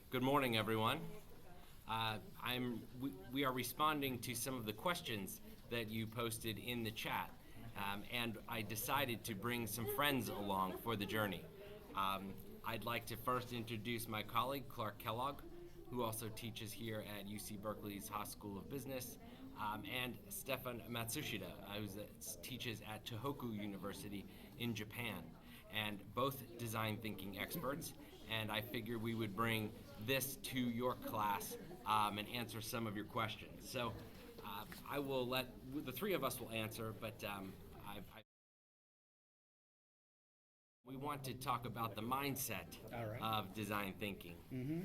Good morning, everyone. We are responding to some of the questions that you posted in the chat, and I decided to bring some friends along for the journey. I'd like to first introduce my colleague, Clark Kellogg, who also teaches here at UC Berkeley's Haas School of Business, and Stephane Matsushita, who teaches at Tohoku University in Japan, and both design thinking experts. And I figured we would bring this to your class and answer some of your questions. So I will let the three of us will answer, but we want to talk about the mindset of design thinking.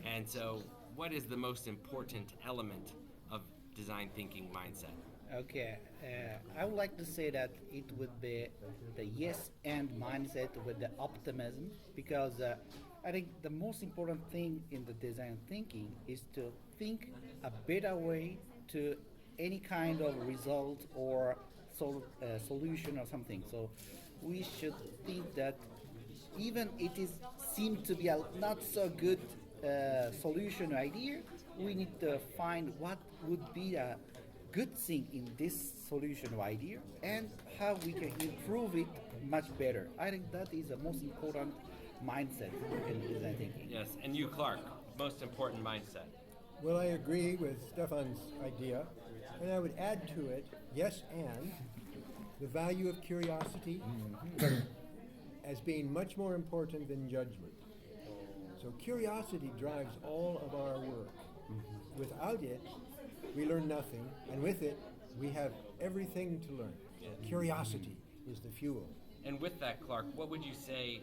And so, what is the most important element of design thinking mindset? Okay, I would like to say that it would be the yes and mindset with the optimism because I think the most important thing in the design thinking is to think a better way to any kind of result or solution or something. So we should think that even it is seemed to be a not so good solution idea, we need to find what would be a good thing in this solution idea and how we can improve it much better. I think that is the most important mindset in design thinking. Yes, and you, Clark, most important mindset. Well, I agree with Stephane's idea, and I would add to it, yes, and the value of curiosity as being much more important than judgment. So curiosity drives all of our work. Without it, we learn nothing, and with it, we have everything to learn. Curiosity is the fuel. And with that, Clark, what would you say,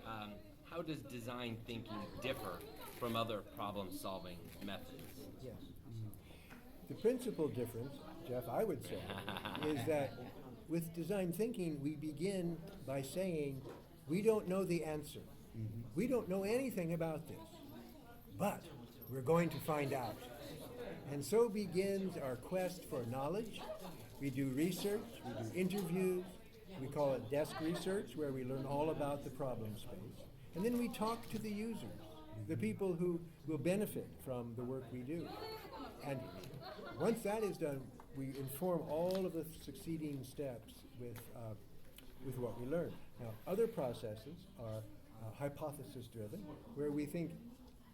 how does design thinking differ from other problem-solving methods? Yes. The principal difference, Jeff, I would say, is that with design thinking, we begin by saying, we don't know the answer. We don't know anything about this, but we're going to find out. And so begins our quest for knowledge. We do research, we do interviews, we call it desk research, where we learn all about the problem space. And then we talk to the users, the people who will benefit from the work we do. And once that is done, we inform all of the succeeding steps with what we learn. Now, other processes are hypothesis-driven, where we think,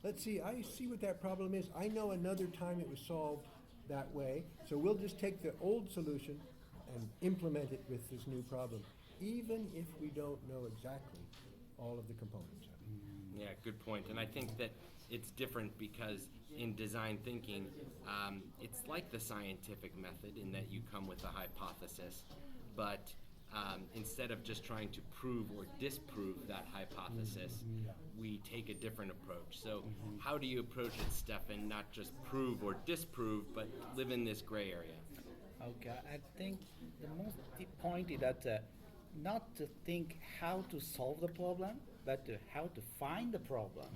let's see, I see what that problem is. I know another time it was solved that way, so we'll just take the old solution and implement it with this new problem, even if we don't know exactly all of the components of it. Yeah, good point. And I think that it's different because in design thinking, it's like the scientific method in that you come with a hypothesis, but instead of just trying to prove or disprove that hypothesis, we take a different approach. So how do you approach it, Stephane? Not just prove or disprove, but live in this gray area. Okay, I think the most key point is that not to think how to solve the problem, but how to find the problem.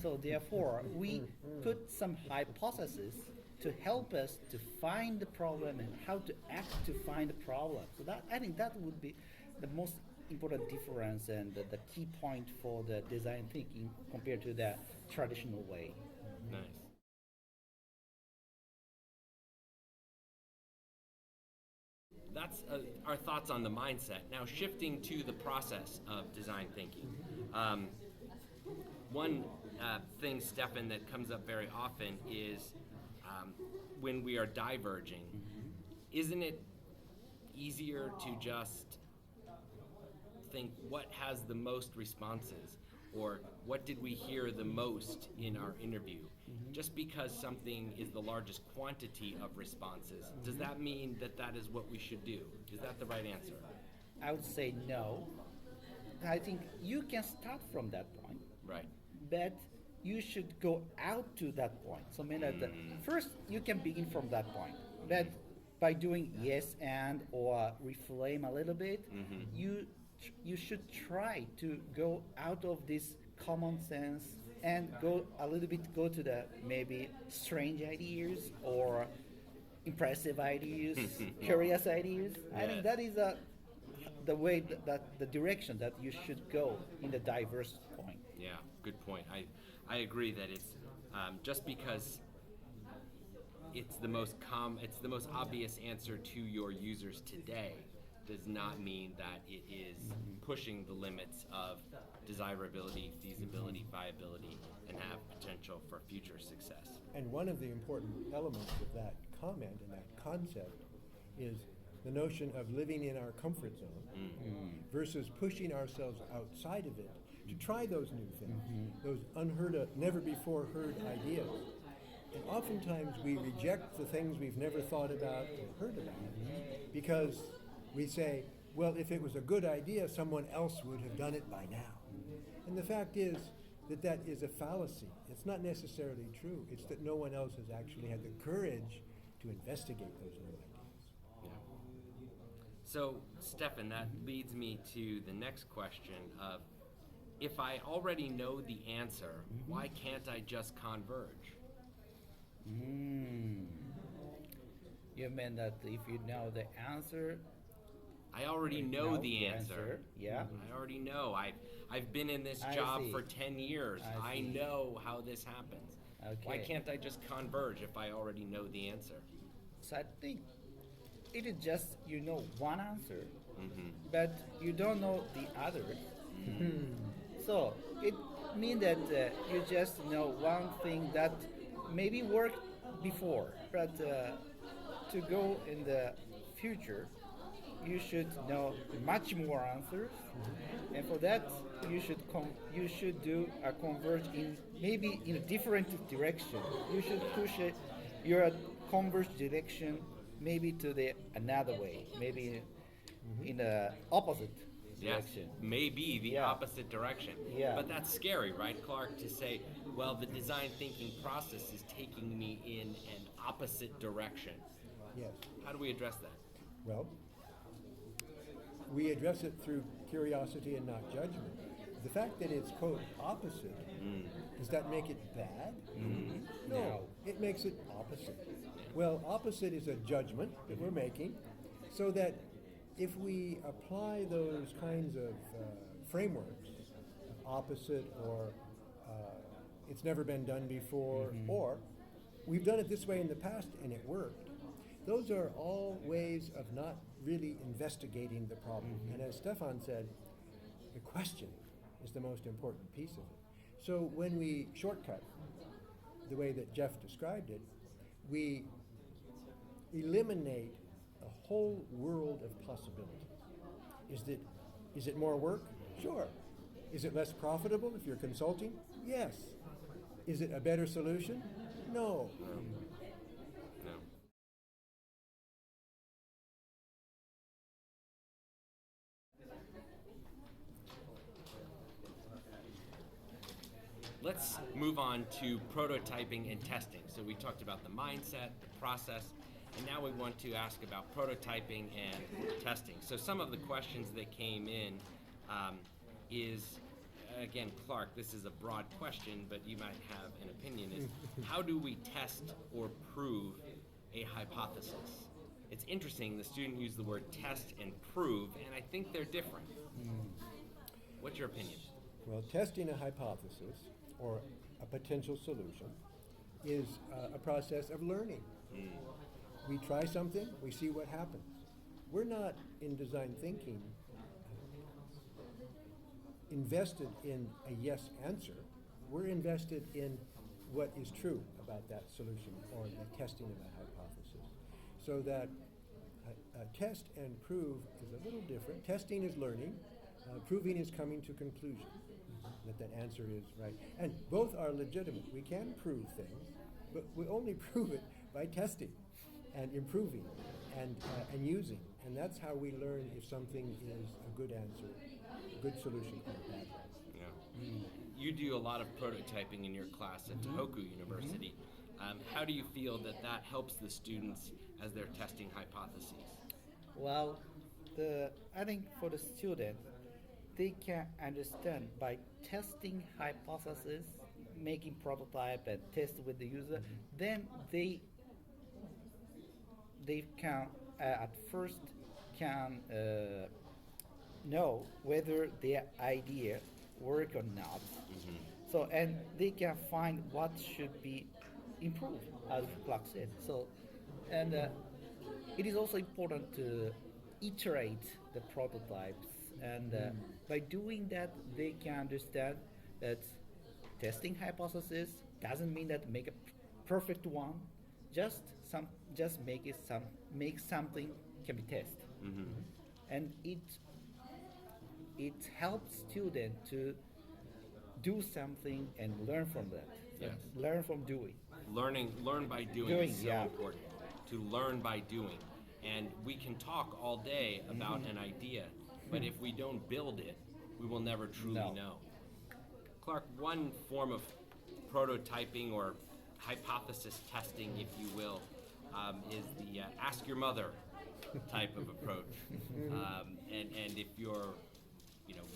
So therefore, we put some hypotheses to help us to find the problem and how to act to find the problem. So that I think that would be the most important difference and the key point for the design thinking compared to the traditional way. Nice. That's our thoughts on the mindset. Now, shifting to the process of design thinking. One thing, Stephane, that comes up very often is when we are diverging. Isn't it easier to just think what has the most responses, or what did we hear the most in our interview? Just because something is the largest quantity of responses, does that mean that that is what we should do? Is that the right answer? I would say no. I think you can start from that point, Right. but you should go out to that point. So, I mean, that first you can begin from that point, but by doing yes and or reframe a little bit, you should try to go out of this common sense and go to the maybe strange ideas or impressive ideas, curious ideas. I think that is the way that the direction that you should go in the diverse point. Yeah, good point. I agree that it's just because it's the most obvious answer to your users today does not mean that it is pushing the limits of desirability, feasibility, viability, and have potential for future success. And one of the important elements of that comment and that concept is the notion of living in our comfort zone versus pushing ourselves outside of it to try those new things, those unheard of, never before heard ideas. And oftentimes we reject the things we've never thought about or heard about because we say, well, if it was a good idea, someone else would have done it by now. And the fact is that that is a fallacy. It's not necessarily true. It's that no one else has actually had the courage to investigate those new ideas. Yeah. So, Stephane, that leads me to the next question of, if I already know the answer, why can't I just converge? You mean that if you know the answer, I already know the answer. Yeah. I already know. I've been in this I job see. for 10 years. I I see. know how this happens. Why Okay. can't I just converge if I already know the answer? So I think it is just you know one answer, but you don't know the others. So it means that you just know one thing that maybe worked before, but to go in the future, you should know much more answers, and for that you should do a converge in maybe in a different direction. You should push your converge direction maybe to the another way, maybe in the opposite Yes, direction. maybe the Yeah. opposite direction. Yeah. But that's scary, right, Clark, to say, well, the design thinking process is taking me in an opposite direction. Yes. How do we address that? Well, we address it through curiosity and not judgment. The fact that it's, quote, opposite, does that make it bad? No, it makes it opposite. Well, opposite is a judgment that we're making, so that if we apply those kinds of frameworks, opposite or it's never been done before, or we've done it this way in the past and it worked, those are all ways of not really investigating the problem. And as Stephane said, the question is the most important piece of it. So when we shortcut, the way that Jeff described it, we eliminate a whole world of possibilities. Is it more work? Sure. Is it less profitable if you're consulting? Yes. Is it a better solution? No. No. Let's move on to prototyping and testing. So we talked about the mindset, the process, and now we want to ask about prototyping and testing. So some of the questions that came in is, again, Clark, this is a broad question, but you might have an opinion, is how do we test or prove a hypothesis? It's interesting, the student used the word test and prove, and I think they're different. What's your opinion? Well, testing a hypothesis or a potential solution is a process of learning. We try something, we see what happens. We're not in design thinking invested in a yes answer. We're invested in what is true about that solution or the testing of that hypothesis. So that test and prove is a little different. Testing is learning. Proving is coming to conclusion that answer is right. And both are legitimate. We can prove things, but we only prove it by testing and improving and using. And that's how we learn if something is a good answer, a good solution, or a bad one. Yeah. You do a lot of prototyping in your class at Tohoku University. How do you feel that that helps the students as they're testing hypotheses? Well, I think for the student, they can understand by testing hypothesis, making prototype and test with the user, then they can at first can know whether their idea work or not. So, and they can find what should be improved, as Clark said. So, and it is also important to iterate the prototypes, and by doing that, they can understand that testing hypothesis doesn't mean that make a perfect one. Just just make something can be tested, and it helps student to do something and learn from that. Yes. Learn from doing. Learn by doing, Doing, is so yeah. important. To learn by doing. And we can talk all day about an idea, but if we don't build it, we will never truly No. know. Clark, one form of prototyping or hypothesis testing, if you will, is the ask your mother type of approach. And if you're,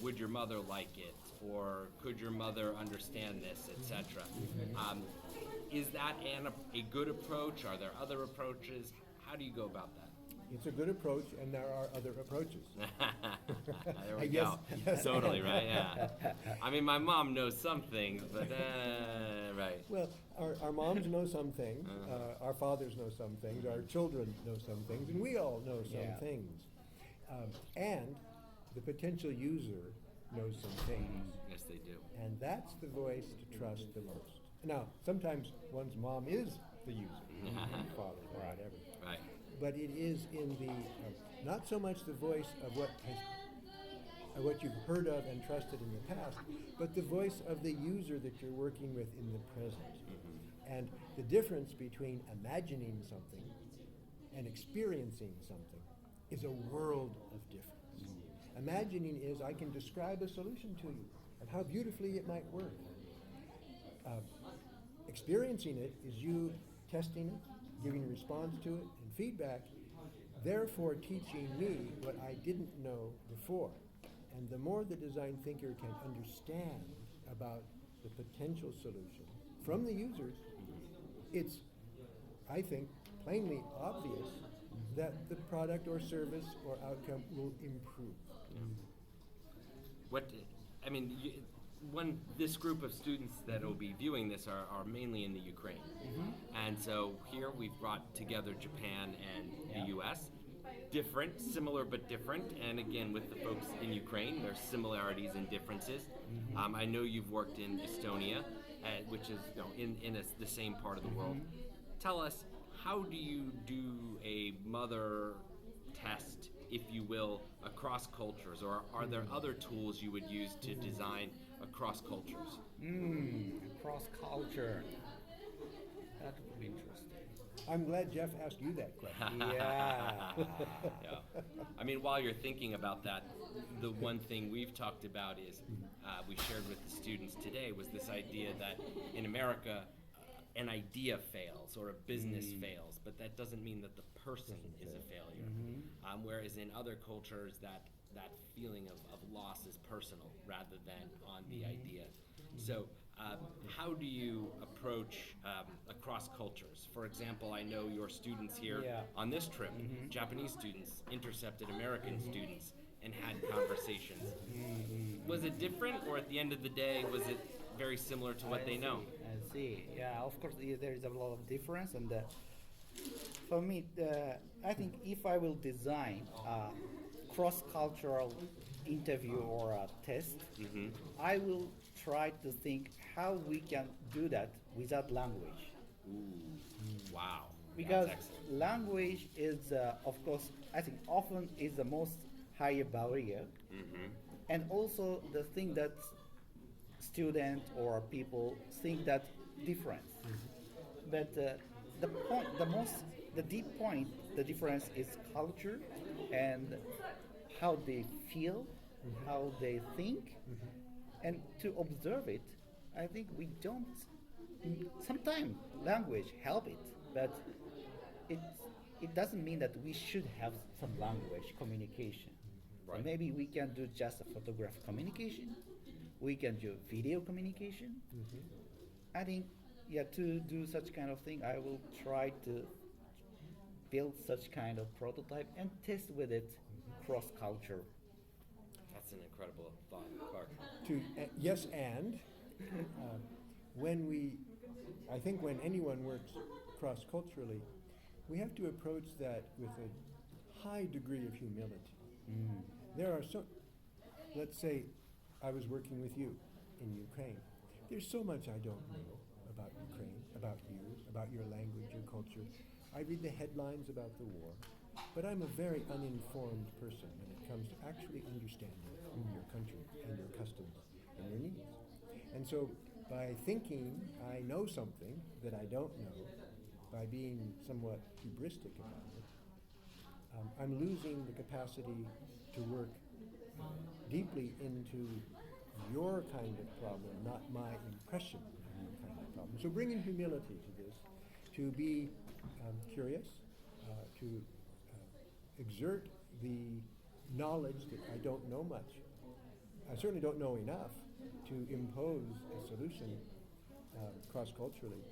would your mother like it, or could your mother understand this, etc. Is that a good approach? Are there other approaches? How do you go about that? It's a good approach, and there are other approaches. There we I go. guess- Totally, right? Yeah. I mean, my mom knows some things, but right. Well, our moms know some things, our fathers know some things, our children know some things, and we all know some Yeah. things. And the potential user knows some things, Yes, they do. and that's the voice to trust the most. Now, sometimes one's mom is the user, father, or whatever. Right. But it is in the not so much the voice of what you've heard of and trusted in the past, but the voice of the user that you're working with in the present. And the difference between imagining something and experiencing something is a world of difference. Imagining is I can describe a solution to you and how beautifully it might work. Experiencing it is you testing it, giving a response to it, and feedback, therefore teaching me what I didn't know before. And the more the design thinker can understand about the potential solution from the users, it's, I think, plainly obvious that the product or service or outcome will improve. This group of students that will be viewing this are mainly in the Ukraine. And so here we've brought together Japan and the US. Different, similar but different. And again, with the folks in Ukraine, there's similarities and differences. I know you've worked in Estonia, which is the same part of the world. Tell us, how do you do a mother test, if you will, across cultures, or are there other tools you would use to design across cultures? Cross culture. That would be interesting. I'm glad Jeff asked you that question. Yeah. Yeah. I mean, while you're thinking about that, the one thing we've talked about is we shared with the students today was this idea that in America, an idea fails or a business fails, but that doesn't mean that the person is a failure. Whereas in other cultures, that feeling of loss is personal rather than on the idea. So how do you approach across cultures? For example, I know your students here on this trip, Japanese students, intercepted American students and had conversations. Was it different, or at the end of the day, was it very similar to what they know? I see. Yeah, of course, there is a lot of difference, and for me, I think if I will design a cross-cultural interview or a test, I will try to think how we can do that without language. Wow. Because That's excellent. language is, of course, I think often is the most higher barrier, and also the thing that student or people think that difference. But the deep point, the difference is culture and how they feel, how they think, and to observe it. I think we don't. Sometimes language help it, but it doesn't mean that we should have some language communication. Right. So maybe we can do just a photograph communication. We can do video communication. I think, to do such kind of thing, I will try to build such kind of prototype and test with it cross culture. That's an incredible thought, Clark. Yes, and I think when anyone works cross-culturally, we have to approach that with a high degree of humility. There are let's say I was working with you in Ukraine. There's so much I don't know about Ukraine, about you, about your language, your culture. I read the headlines about the war, but I'm a very uninformed person when it comes to actually understanding your country and your customs and your needs. And so by thinking I know something that I don't know, by being somewhat hubristic about it, I'm losing the capacity to work deeply into your kind of problem, not my impression of your kind of problem. So bringing humility to this, to be curious, to exert the knowledge that I don't know much. I certainly don't know enough to impose a solution cross-culturally.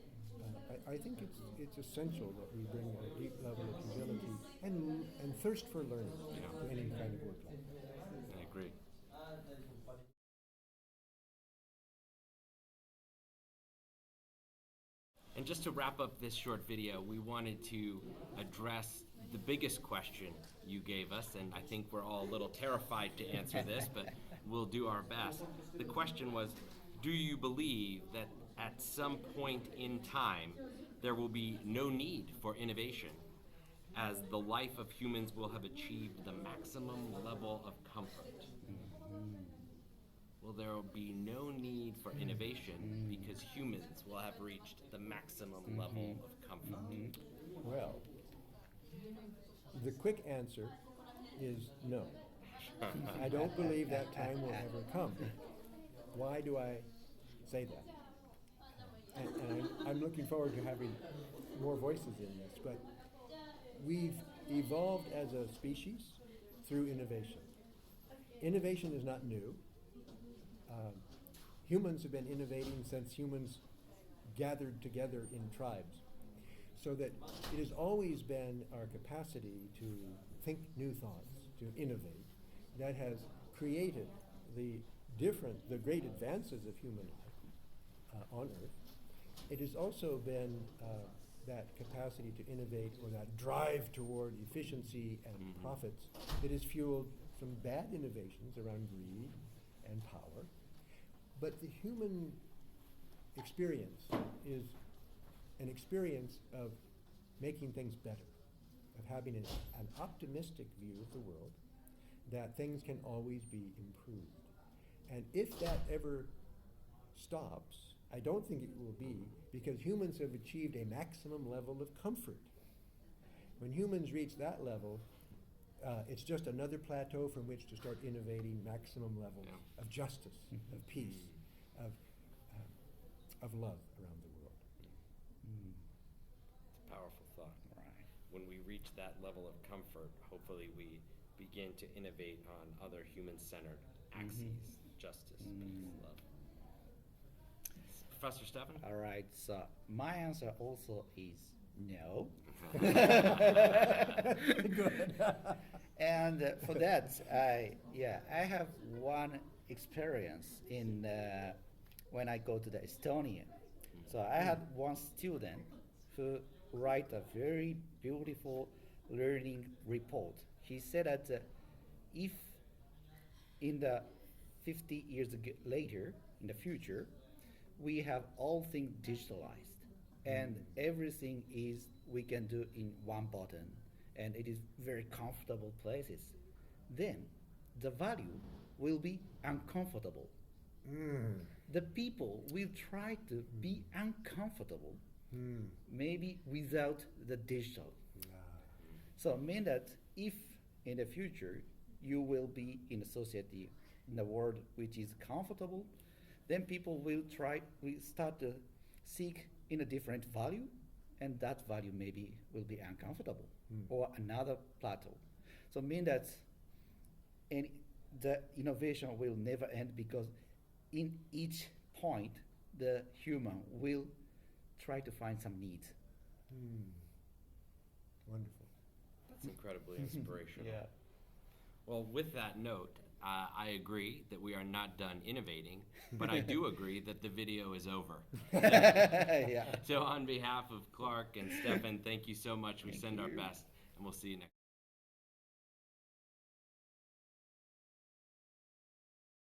I think it's essential that we bring a deep level of humility and thirst for learning to any kind of work like that. I agree. And just to wrap up this short video, we wanted to address the biggest question you gave us, and I think we're all a little terrified to answer this, but we'll do our best. The question was, do you believe that at some point in time there will be no need for innovation, as the life of humans will have achieved the maximum level of comfort? Well, there will be no need for innovation because humans will have reached the maximum level of comfort. Well, the quick answer is no. I don't believe that time will ever come. Why do I say that? And I'm looking forward to having more voices in this, but we've evolved as a species through innovation. Innovation is not new. Humans have been innovating since humans gathered together in tribes. So that it has always been our capacity to think new thoughts, to innovate, that has created the great advances of human life on Earth. It has also been that capacity to innovate, or that drive toward efficiency and profits, that has fueled some bad innovations around greed and power. But the human experience is an experience of making things better, of having an optimistic view of the world, that things can always be improved. And if that ever stops, I don't think it will be, because humans have achieved a maximum level of comfort. When humans reach that level, it's just another plateau from which to start innovating maximum levels of justice, of peace, of love around the world. It's a powerful thought. Right. When we reach that level of comfort, hopefully we begin to innovate on other human-centered axes, justice, peace, love. Professor Stephane? All right, so my answer also is no. Good. And for that, I have one experience in when I go to the Estonia. So I had one student who write a very beautiful learning report. He said that if in the 50 years later, in the future, we have all things digitalized, and everything is we can do in one button, and it is very comfortable places, then the value will be uncomfortable. The people will try to be uncomfortable, maybe without the digital. So mean that if in the future you will be in a society, in a world which is comfortable, then people will start to seek in a different value, and that value maybe will be uncomfortable or another plateau. So mean that the innovation will never end, because in each point the human will try to find some needs. Wonderful. That's incredibly inspirational. Yeah. Well, with that note, I agree that we are not done innovating, but I do agree that the video is over. Yeah. So on behalf of Clark and Stephane, thank you so much. We send our best, and we'll see you next.